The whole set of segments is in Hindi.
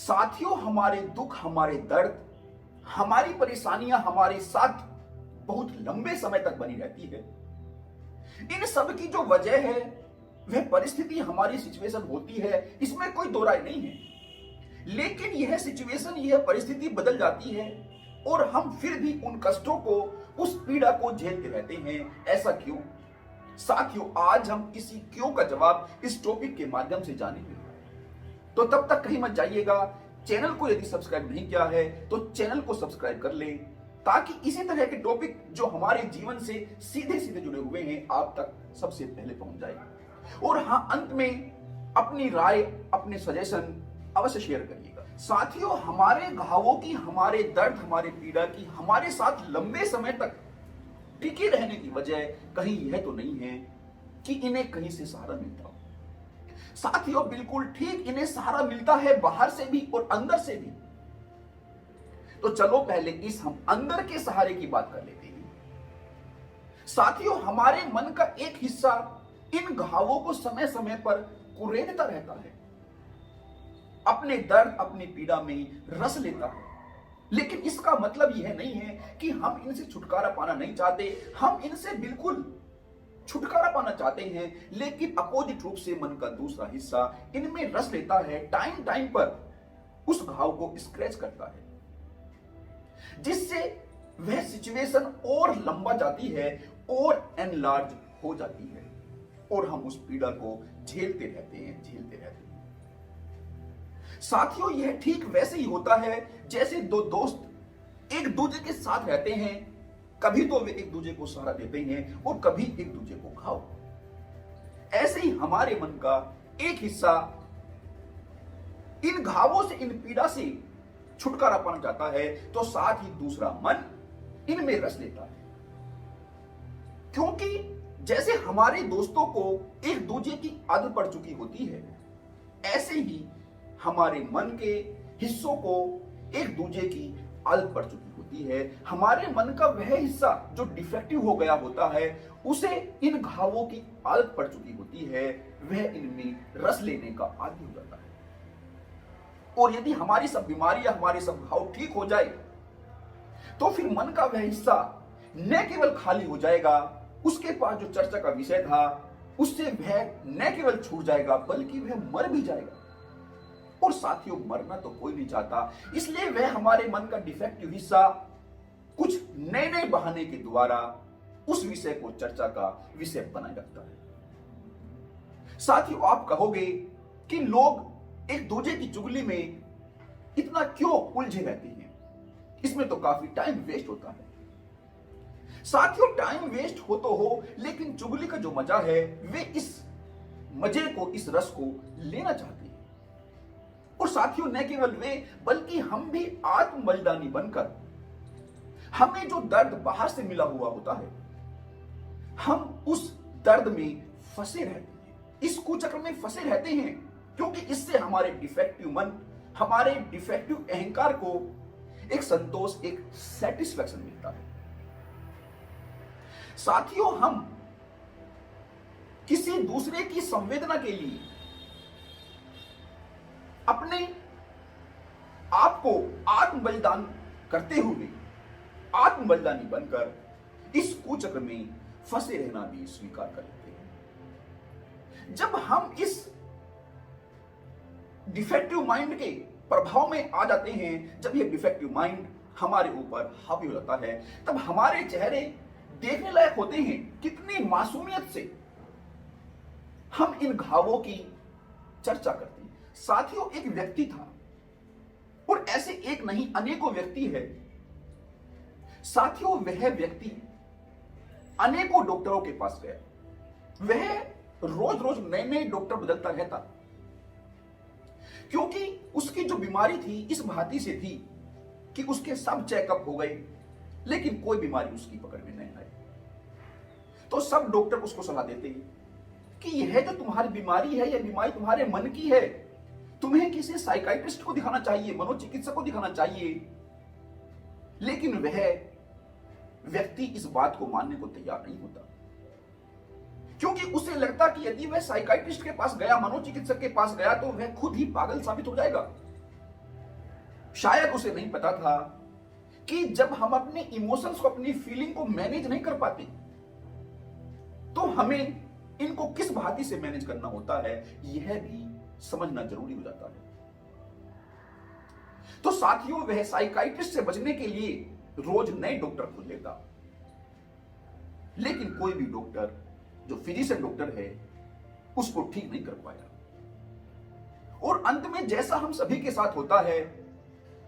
साथियों, हमारे दुख, हमारे दर्द, हमारी परेशानियां हमारे साथ बहुत लंबे समय तक बनी रहती है। इन सब की जो वजह है वह परिस्थिति, हमारी सिचुएशन होती है, इसमें कोई दो राय नहीं है। लेकिन यह सिचुएशन, यह परिस्थिति बदल जाती है और हम फिर भी उन कष्टों को, उस पीड़ा को झेलते रहते हैं। ऐसा क्यों? साथियों, आज हम इसी क्यों का जवाब इस टॉपिक के माध्यम से जानेंगे। तो तब तक कहीं मत जाइएगा। चैनल को यदि सब्सक्राइब नहीं किया है तो चैनल को सब्सक्राइब कर लें, ताकि इसी तरह के टॉपिक जो हमारे जीवन से सीधे सीधे जुड़े हुए हैं आप तक सबसे पहले पहुंच जाए। और हाँ, अंत में अपनी राय, अपने सजेशन अवश्य शेयर करिएगा। साथियों, हमारे घावों की, हमारे दर्द, हमारे पीड़ा की हमारे साथ लंबे समय तक टिके रहने की वजह कहीं यह तो नहीं है कि इन्हें कहीं से सहारा मिलता हो। साथियों, बिल्कुल ठीक, इन्हें सहारा मिलता है बाहर से भी और अंदर से भी। तो चलो पहले इस हम अंदर के सहारे की बात कर लेते हैं। साथियों, हमारे मन का एक हिस्सा इन घावों को समय समय पर कुरेदता रहता है, अपने दर्द, अपनी पीड़ा में रस लेता है। लेकिन इसका मतलब यह नहीं है कि हम इनसे छुटकारा पाना नहीं चाहते। हम इनसे बिल्कुल छुटकारा पाना चाहते हैं, लेकिन अपोजिट रूप से मन का दूसरा हिस्सा इनमें रस लेता है, टाइम टाइम पर उस घाव को स्क्रैच करता है, जिससे वह सिचुएशन और लंबा जाती है और एनलार्ज हो जाती है और हम उस पीड़ा को झेलते रहते हैं। साथियों, यह ठीक वैसे ही होता है जैसे दो दोस्त एक दूसरे के साथ रहते हैं। कभी तो वे एक दूसरे को सहारा देते हैं और कभी एक दूसरे को घाव। ऐसे ही हमारे मन का एक हिस्सा इन घावों से, इन पीड़ा से छुटकारा पाना चाहता है, तो साथ ही दूसरा मन इनमें रस लेता है। क्योंकि जैसे हमारे दोस्तों को एक दूसरे की आदत पड़ चुकी होती है, ऐसे ही हमारे मन के हिस्सों को एक दूसरे की आदत पड़ चुकी होती है। हमारे मन का वह हिस्सा जो डिफेक्टिव हो गया होता है, उसे इन घावों की आदत पड़ चुकी होती है, वह इनमें रस लेने का आदी हो जाता है। और यदि हमारी सब बीमारियां, हमारे सब घाव ठीक हो जाए, तो फिर मन का वह हिस्सा न केवल खाली हो जाएगा, उसके पास जो चर्चा का विषय था उससे वह न केवल छूट जाएगा बल्कि वह मर भी जाएगा। और साथियों, मरना तो कोई नहीं चाहता, इसलिए वह हमारे मन का डिफेक्टिव हिस्सा कुछ नए नए बहाने के द्वारा उस विषय को चर्चा का विषय बनाए रखता है। साथियों, आप कहोगे कि लोग एक दूसरे की चुगली में इतना क्यों उलझे रहते हैं, इसमें तो काफी टाइम वेस्ट होता है। साथियों, टाइम वेस्ट हो तो हो, लेकिन चुगली का जो मजा है वे इस मजे को, इस रस को लेना चाहते हैं। और साथियों, न केवल वे बल्कि हम भी आत्म बलिदानी बनकर, हमें जो दर्द बाहर से मिला हुआ होता है, हम उस दर्द में फंसे रहते हैं, इस कुचक्र में फंसे रहते हैं, क्योंकि इससे हमारे डिफेक्टिव मन, हमारे डिफेक्टिव अहंकार को एक संतोष, एक सेटिस्फैक्शन मिलता है। साथियों, हम किसी दूसरे की संवेदना के लिए अपने आप को आत्म बलिदान करते हुए, आत्म बलिदानी बनकर इस कुचक्र में फंसे रहना भी स्वीकार कर लेते हैं। जब हम इस डिफेक्टिव माइंड के प्रभाव में आ जाते हैं, जब यह डिफेक्टिव माइंड हमारे ऊपर हावी हो जाता है, तब हमारे चेहरे देखने लायक होते हैं। कितनी मासूमियत से हम इन घावों की चर्चा करते हैं। साथियों, एक व्यक्ति था, और ऐसे एक नहीं अनेकों व्यक्ति है। साथियों, वह व्यक्ति अनेकों डॉक्टरों के पास गया। वह रोज रोज नए नए डॉक्टर बदलता रहता, क्योंकि उसकी जो बीमारी थी इस भांति से थी कि उसके सब चेकअप हो गए, लेकिन कोई बीमारी उसकी पकड़ में नहीं आई। तो सब डॉक्टर उसको सलाह देते हैं कि यह जो तुम्हारी बीमारी है, यह बीमारी तुम्हारे मन की है, तुम्हें किसी साइकाइट्रिस्ट को दिखाना चाहिए, मनोचिकित्सक को दिखाना चाहिए। लेकिन वह व्यक्ति इस बात को मानने को तैयार नहीं होता, क्योंकि उसे लगता कि यदि वह साइकाइट्रिस्ट के पास गया, मनोचिकित्सक के पास गया, तो वह खुद ही पागल साबित हो जाएगा। शायद उसे नहीं पता था कि जब हम अपने इमोशंस को, अपनी फीलिंग को मैनेज नहीं कर पाते, तो हमें इनको किस भांति से मैनेज करना होता है, यह भी समझना जरूरी हो जाता है। तो साथियों, वह साइकाइट्रिस्ट से बचने के लिए रोज नए डॉक्टर खोज लेता, लेकिन कोई भी डॉक्टर, जो फिजिशियन डॉक्टर है, उसको ठीक नहीं कर पाया। और अंत में जैसा हम सभी के साथ होता है,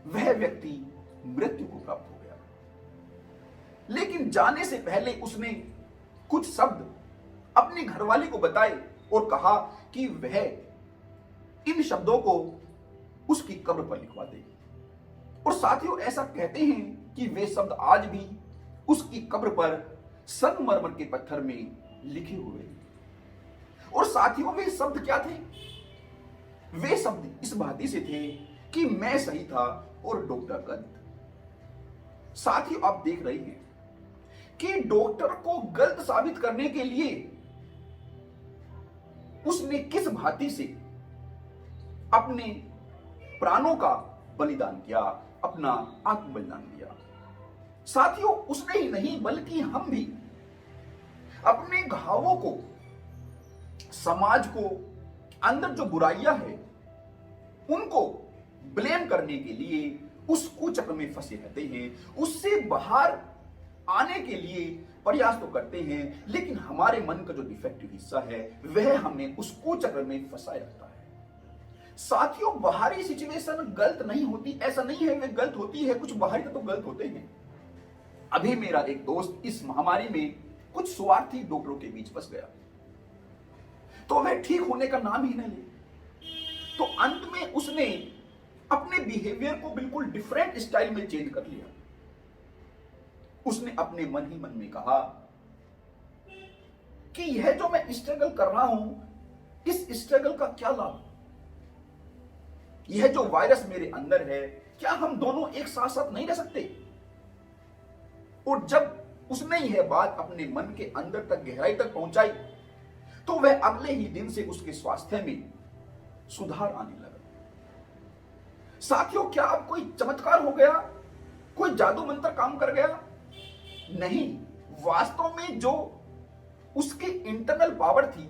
वह व्यक्ति मृत्यु को प्राप्त हो गया। लेकिन जाने से पहले उसने कुछ शब्द अपने घरवाले को बताए और कहा कि वह इन शब्दों को उसकी कब्र पर लिखवा दे। और साथियों, ऐसा कहते हैं कि वे शब्द आज भी उसकी कब्र पर संगमरमर के पत्थर में लिखे हुए हैं। और साथियों, वे शब्द क्या थे? वे शब्द इस भांति से थे कि मैं सही था और डॉक्टर गलत। साथियों, आप देख रहे हैं कि डॉक्टर को गलत साबित करने के लिए उसने किस भांति से अपने प्राणों का बलिदान किया, अपना आत्म बलिदान दिया। साथियों, उसने ही नहीं बल्कि हम भी अपने घावों को, समाज को, अंदर जो बुराइयां है उनको ब्लेम करने के लिए उस कुचक्र में फंसे रहते हैं। उससे बाहर आने के लिए प्रयास तो करते हैं, लेकिन हमारे मन का जो डिफेक्टिव हिस्सा है वह हमें उस कुचक्र में फंसाए रखता है। साथियों, बाहरी सिचुएशन गलत नहीं होती, ऐसा नहीं है वे गलत होती है, कुछ बाहरी तो गलत होते हैं। अभी मेरा एक दोस्त इस महामारी में कुछ स्वार्थी डॉक्टरों के बीच फंस गया, तो वह ठीक होने का नाम ही न ले। तो अंत में उसने अपने बिहेवियर को बिल्कुल डिफरेंट स्टाइल में चेंज कर लिया। उसने अपने मन ही मन में कहा कि यह जो मैं स्ट्रगल कर रहा हूं, इस स्ट्रगल का क्या लाभ? यह जो वायरस मेरे अंदर है, क्या हम दोनों एक साथ साथ नहीं रह सकते? और जब उसने यह बात अपने मन के अंदर तक, गहराई तक पहुंचाई, तो वह अगले ही दिन से उसके स्वास्थ्य में सुधार आने लगा। साथियों, क्या अब कोई चमत्कार हो गया? कोई जादू मंत्र काम कर गया? नहीं, वास्तव में जो उसकी इंटरनल पावर थी,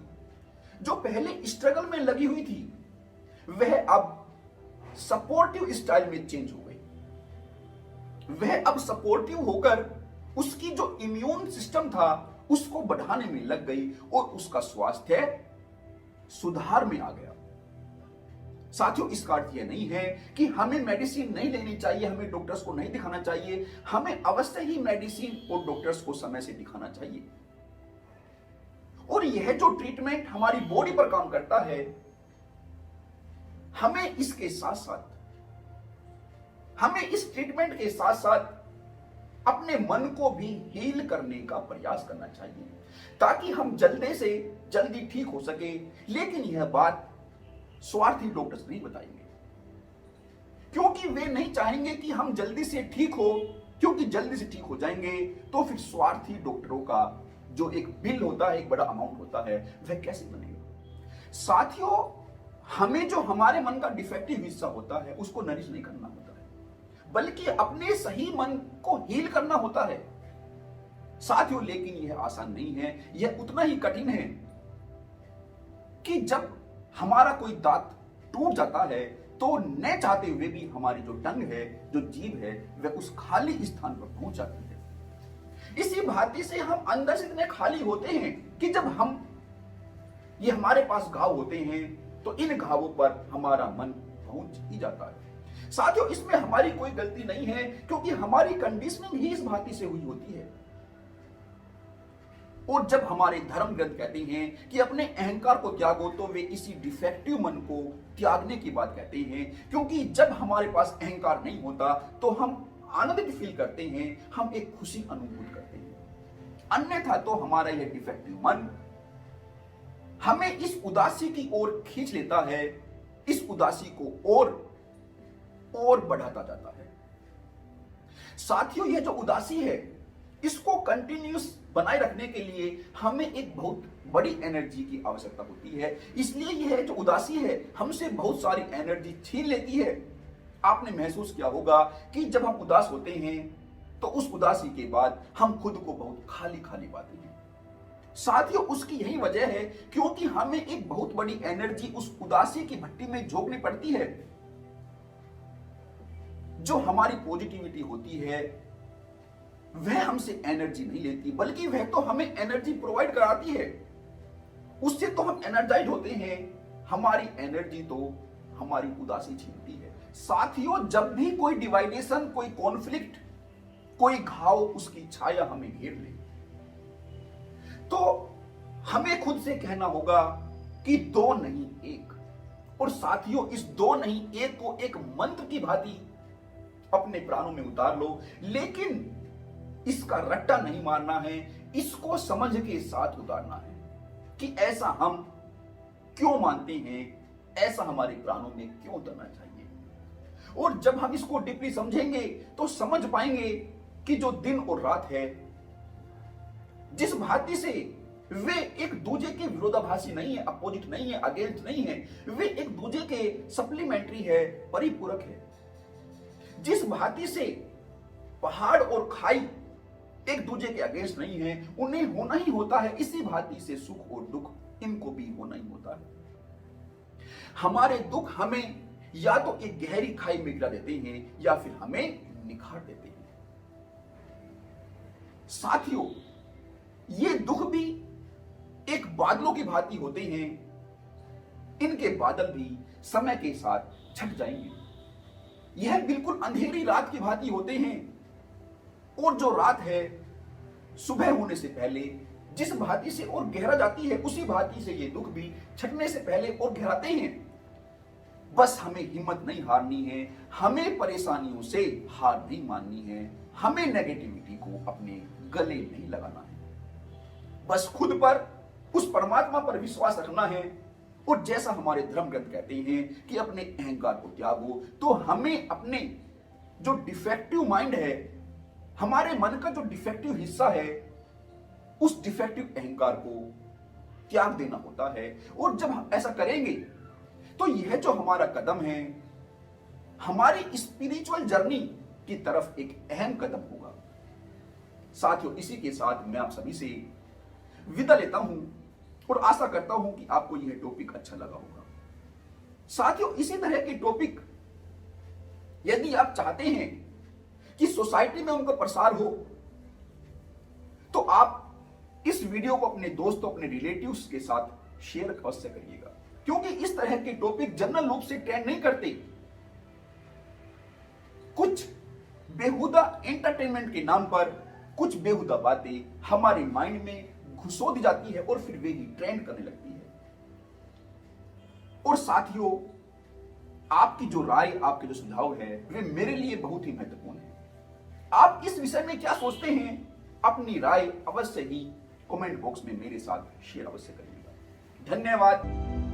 जो पहले स्ट्रगल में लगी हुई थी, वह अब सपोर्टिव स्टाइल में चेंज हो गई। वह अब सपोर्टिव होकर उसकी जो इम्यून सिस्टम था उसको बढ़ाने में लग गई और उसका स्वास्थ्य सुधार में आ गया। साथियों, इसका अर्थ यह नहीं है कि हमें मेडिसिन नहीं लेनी चाहिए, हमें डॉक्टर्स को नहीं दिखाना चाहिए। हमें अवश्य ही मेडिसिन और डॉक्टर्स को समय से दिखाना चाहिए। और यह जो ट्रीटमेंट हमारी बॉडी पर काम करता है, हमें इसके साथ साथ, हमें इस ट्रीटमेंट के साथ साथ अपने मन को भी हील करने का प्रयास करना चाहिए, ताकि हम जल्दी से जल्दी ठीक हो सके। लेकिन यह बात स्वार्थी डॉक्टर्स नहीं बताएंगे, क्योंकि वे नहीं चाहेंगे कि हम जल्दी से ठीक हो, क्योंकि जल्दी से ठीक हो जाएंगे तो फिर स्वार्थी डॉक्टरों का जो एक बिल होता है, एक बड़ा अमाउंट होता है, वह कैसे बनेगा? साथियों, हमें जो हमारे मन का डिफेक्टिव हिस्सा होता है उसको नरिश नहीं करना होता है, बल्कि अपने सही मन को हील करना होता है। साथियों, लेकिन यह आसान नहीं है, यह उतना ही कठिन है कि जब हमारा कोई दांत टूट जाता है तो न चाहते हुए भी हमारी जो टंग है, जो जीभ है, वह उस खाली स्थान पर पहुंच जाती है। इसी भांति से हम अंदर से इतने खाली होते हैं कि जब ये हमारे पास घाव होते हैं तो इन घावों पर हमारा मन पहुंच ही जाता है। साथियों, इसमें हमारी कोई गलती नहीं है, क्योंकि हमारी कंडीशनिंग ही इस भांति से हुई होती है। और जब हमारे धर्म ग्रंथ कहते हैं कि अपने अहंकार को त्यागो, तो वे इसी डिफेक्टिव मन को त्यागने की बात कहते हैं, क्योंकि जब हमारे पास अहंकार नहीं होता तो हम आनंदित फील करते हैं, हम एक खुशी अनुभूत करते हैं। अन्यथा तो हमारा यह डिफेक्टिव मन हमें इस उदासी की ओर खींच लेता है, इस उदासी को और बढ़ाता जाता है। साथियों, यह जो उदासी है, इसको कंटिन्यूस बनाए रखने के लिए हमें एक बहुत बड़ी एनर्जी की आवश्यकता होती है। इसलिए यह जो उदासी है हमसे बहुत सारी एनर्जी छीन लेती है, आपने महसूस किया होगा कि जब हम उदास होते हैं तो उस उदासी के बाद हम खुद को बहुत खाली खाली पाते हैं। साथियों, उसकी यही वजह है क्योंकि हमें एक बहुत बड़ी एनर्जी उस उदासी की भट्टी में झोंकनी पड़ती है। जो हमारी पॉजिटिविटी होती है वह हमसे एनर्जी नहीं लेती, बल्कि वह तो हमें एनर्जी प्रोवाइड कराती है। उससे तो हम एनर्जाइज होते हैं। हमारी एनर्जी तो हमारी उदासी छीनती है। साथियों, जब भी कोई डिवाइडेशन, कोई कॉन्फ्लिक्ट, कोई घाव, उसकी छाया हमें घेर ले, तो हमें खुद से कहना होगा कि दो नहीं एक। और साथियों, इस दो नहीं एक को एक मंत्र की भांति अपने प्राणों में उतार लो, लेकिन इसका रट्टा नहीं मारना है, इसको समझ के साथ उतारना है कि ऐसा हम क्यों मानते हैं, ऐसा हमारे प्राणों में क्यों उतरना चाहिए। और जब हम इसको डीपली समझेंगे तो समझ पाएंगे कि जो दिन और रात है, जिस भांति से वे एक दूसरे के विरोधाभासी नहीं है, अपोजिट नहीं है, अगेंस्ट नहीं है, वे एक दूसरे के सप्लीमेंट्री है, परिपूरक है। जिस भांति से पहाड़ और खाई एक दूसरे के अगेंस्ट नहीं है, उन्हें होना ही होता है, इसी भांति से सुख और दुख इनको भी होना ही होता है। हमारे दुख हमें या तो एक गहरी खाई में गिरा देते हैं या फिर हमें निखार देते हैं। साथियों, ये दुख भी एक बादलों की भांति होते हैं। इनके बादल भी समय के साथ छट जाएंगे। यह बिल्कुल अंधेरी रात की भांति होते हैं, और जो रात है सुबह होने से पहले जिस भांति से और गहरा जाती है, उसी भांति से ये दुख भी छटने से पहले और गहराते हैं। बस हमें हिम्मत नहीं हारनी है, हमें परेशानियों से हार नहीं माननी है, हमें नेगेटिविटी को अपने गले नहीं लगाना है। बस खुद पर, उस परमात्मा पर विश्वास रखना है। और जैसा हमारे धर्म ग्रंथ कहते हैं कि अपने अहंकार को त्यागो, तो हमें अपने जो डिफेक्टिव माइंड है, हमारे मन का जो डिफेक्टिव हिस्सा है, उस डिफेक्टिव अहंकार को त्याग देना होता है। और जब हम ऐसा करेंगे तो यह जो हमारा कदम है, हमारी स्पिरिचुअल जर्नी की तरफ एक अहम कदम होगा। साथियों, इसी के साथ मैं आप सभी से विदा लेता हूं और आशा करता हूं कि आपको यह टॉपिक अच्छा लगा होगा। साथियों, इसी तरह के टॉपिक यदि आप चाहते हैं कि सोसाइटी में उनका प्रसार हो, तो आप इस वीडियो को अपने दोस्तों, अपने रिलेटिव्स के साथ शेयर अवश्य करिएगा, क्योंकि इस तरह के टॉपिक जनरल रूप से ट्रेंड नहीं करते। कुछ बेहुदा एंटरटेनमेंट के नाम पर कुछ बेहुदा बातें हमारे माइंड में घुसो दी जाती है और फिर वे ही ट्रेंड करने लगती है। और साथियों, आपकी जो राय, आपके जो सुझाव है, वे मेरे लिए बहुत ही महत्वपूर्ण है। आप इस विषय में क्या सोचते हैं, अपनी राय अवश्य ही कमेंट बॉक्स में मेरे साथ शेयर अवश्य करिएगा। धन्यवाद।